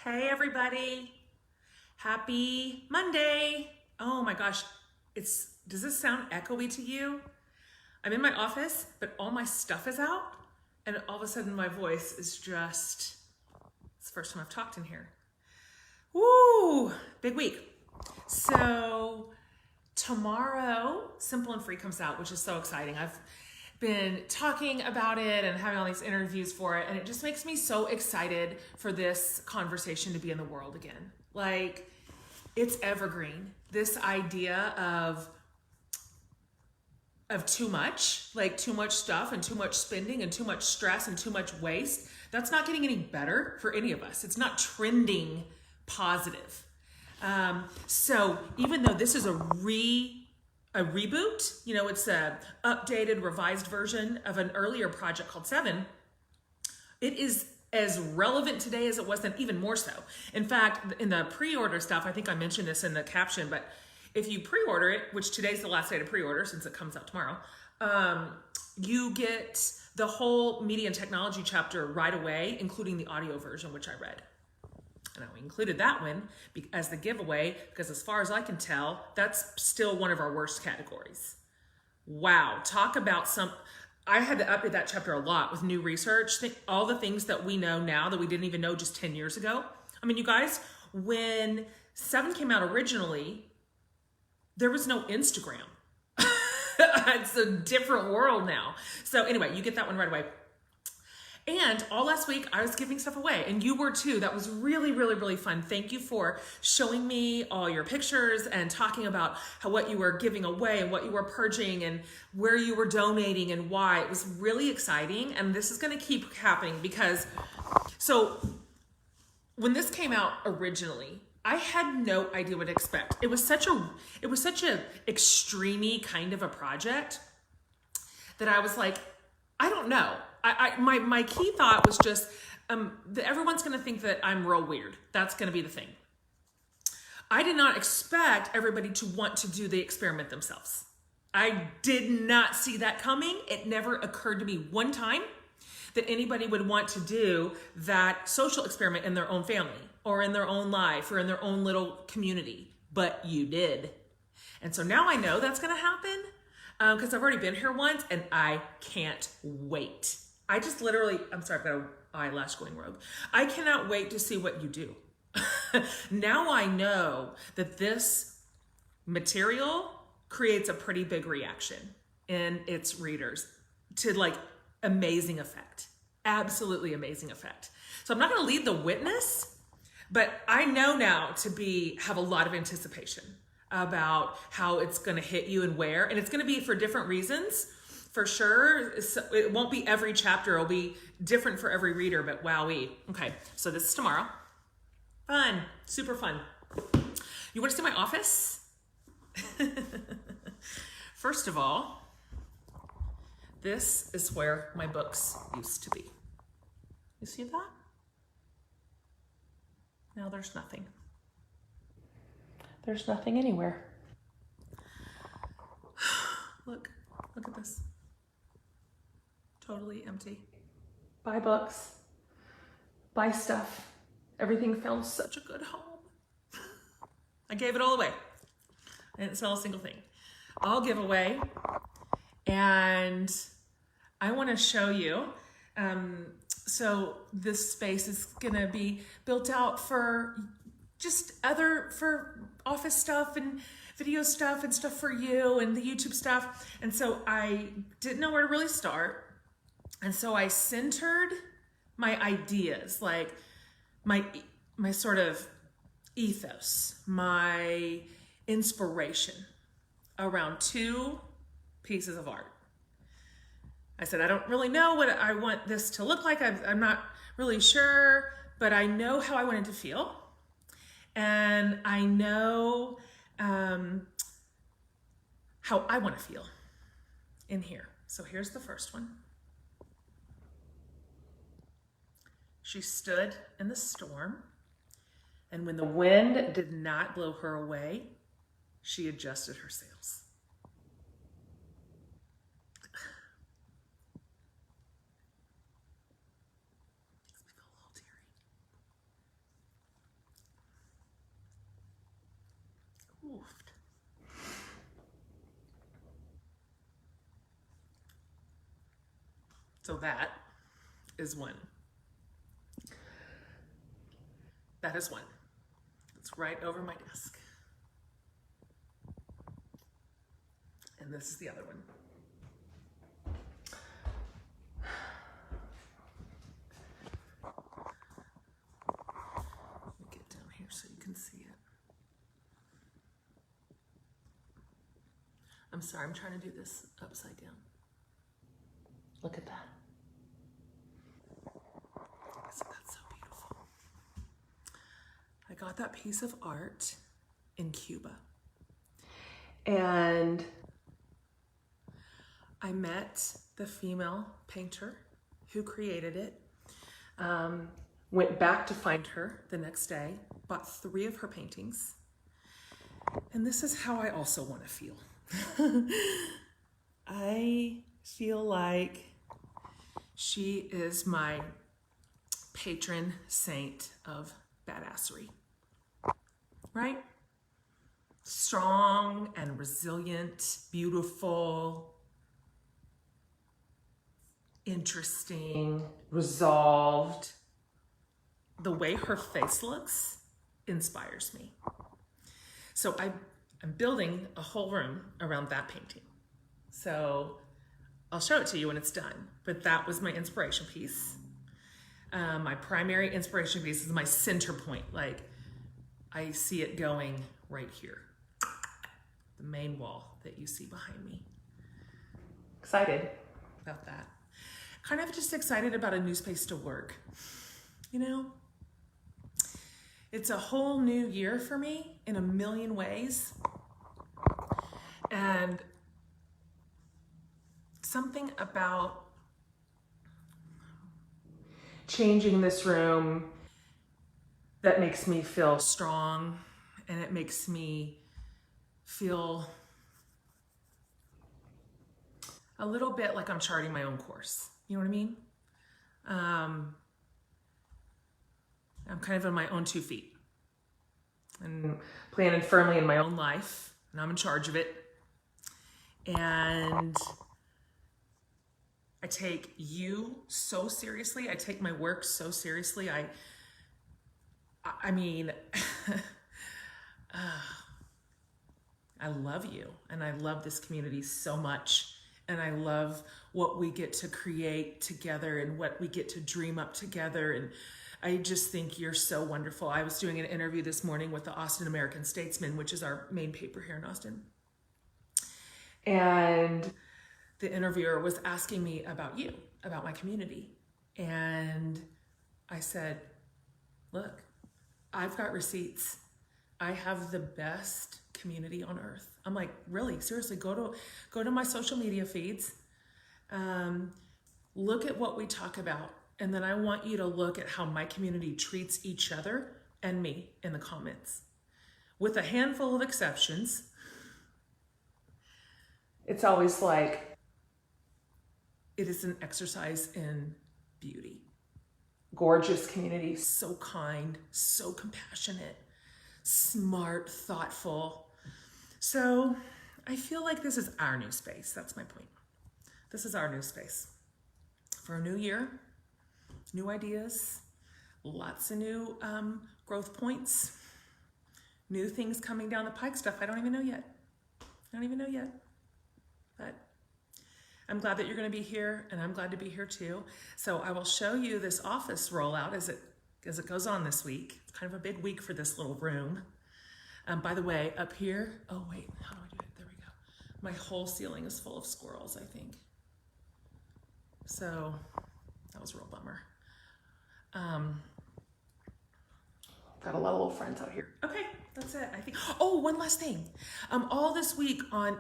Hey everybody, happy Monday. Oh my gosh, does this sound echoey to you? I'm in my office, but all my stuff is out and all of a sudden my voice is it's the first time I've talked in here. Woo, big week. So tomorrow, Simple and Free comes out, which is so exciting. I've been talking about it and having all these interviews for it, and it just makes me so excited for this conversation to be in the world again. Like, it's evergreen. This idea of too much, like too much stuff and too much spending and too much stress and too much waste, that's not getting any better for any of us. It's not trending positive. So even though this is a reboot, it's a updated, revised version of an earlier project called 7, it is as relevant today as it was then, even more so. In fact, in the pre-order stuff, I think I mentioned this in the caption, but if you pre-order it, which today's the last day to pre-order since it comes out tomorrow, you get the whole media and technology chapter right away, including the audio version, which I read. And I included that one as the giveaway because as far as I can tell, that's still one of our worst categories. Wow, talk about I had to update that chapter a lot with new research, all the things that we know now that we didn't even know just 10 years ago. I mean, you guys, when 7 came out originally, there was no Instagram. It's a different world now. So anyway, you get that one right away. And all last week, I was giving stuff away, and you were too. That was really, really, really fun. Thank you for showing me all your pictures and talking about what you were giving away and what you were purging and where you were donating and why. It was really exciting, and this is going to keep happening because, so when this came out originally, I had no idea what to expect. It was such a extreme-y kind of a project that I was like, I don't know. My key thought was just that everyone's going to think that I'm real weird. That's going to be the thing. I did not expect everybody to want to do the experiment themselves. I did not see that coming. It never occurred to me one time that anybody would want to do that social experiment in their own family or in their own life or in their own little community. But you did. And so now I know that's going to happen because I've already been here once and I can't wait. I just literally, I'm sorry, I've got an eyelash going rogue. I cannot wait to see what you do. Now I know that this material creates a pretty big reaction in its readers to like amazing effect, absolutely amazing effect. So I'm not going to lead the witness, but I know now have a lot of anticipation about how it's going to hit you and where, and it's going to be for different reasons. For sure, it won't be every chapter. It'll be different for every reader, but wowee. Okay, so this is tomorrow. Fun, super fun. You want to see my office? First of all, this is where my books used to be. You see that? Now there's nothing. There's nothing anywhere. Look at this. Totally empty. Buy books, buy stuff. Everything found such a good home. I gave it all away. I didn't sell a single thing. All giveaway. And I want to show you. So this space is gonna be built out for for office stuff and video stuff and stuff for you and the YouTube stuff. And so I didn't know where to really start. And so I centered my ideas, like my sort of ethos, my inspiration around 2 pieces of art. I said, I don't really know what I want this to look like. I'm not really sure, but I know how I want it to feel. And I know how I want to feel in here. So here's the first one. She stood in the storm, and when the wind did not blow her away, she adjusted her sails. Makes me feel a little teary. So that is one. That is one. It's right over my desk. And this is the other one. Let me get down here so you can see it. I'm sorry, I'm trying to do this upside down. Look at that. So that's so beautiful. I got that piece of art in Cuba. And I met the female painter who created it. Went back to find her the next day, bought 3 of her paintings. And this is how I also want to feel. I feel like she is my patron saint of badassery, right? Strong and resilient, beautiful, interesting, resolved. The way her face looks inspires me. So I'm building a whole room around that painting. So I'll show it to you when it's done, but that was my inspiration piece. My primary inspiration piece is my center point. Like, I see it going right here. The main wall that you see behind me. Excited about that. Kind of just excited about a new space to work. You know, it's a whole new year for me in a million ways. And something about changing this room that makes me feel strong, and it makes me feel a little bit like I'm charting my own course. You know what I mean? I'm kind of on my own 2 feet and planted firmly in my own life, and I'm in charge of it. And I take you so seriously. I take my work so seriously. I mean, I love you, and I love this community so much. And I love what we get to create together and what we get to dream up together. And I just think you're so wonderful. I was doing an interview this morning with the Austin American-Statesman, which is our main paper here in Austin. And the interviewer was asking me about you, about my community. And I said, look, I've got receipts. I have the best community on earth. I'm like, really, seriously, go to my social media feeds, look at what we talk about, and then I want you to look at how my community treats each other and me in the comments. With a handful of exceptions, it's always like, it is an exercise in beauty. Gorgeous community, so kind, so compassionate, smart, thoughtful. So I feel like this is our new space. That's my point. This is our new space for a new year, new ideas, lots of new growth points, new things coming down the pike, stuff I don't even know yet. But I'm glad that you're going to be here, and I'm glad to be here too. So I will show you this office rollout as it goes on this week. It's kind of a big week for this little room. By the way, up here, oh wait, how do I do it? There we go. My whole ceiling is full of squirrels, I think. So that was a real bummer. Got a lot of little friends out here. Okay, that's it, I think. Oh, one last thing. All this week on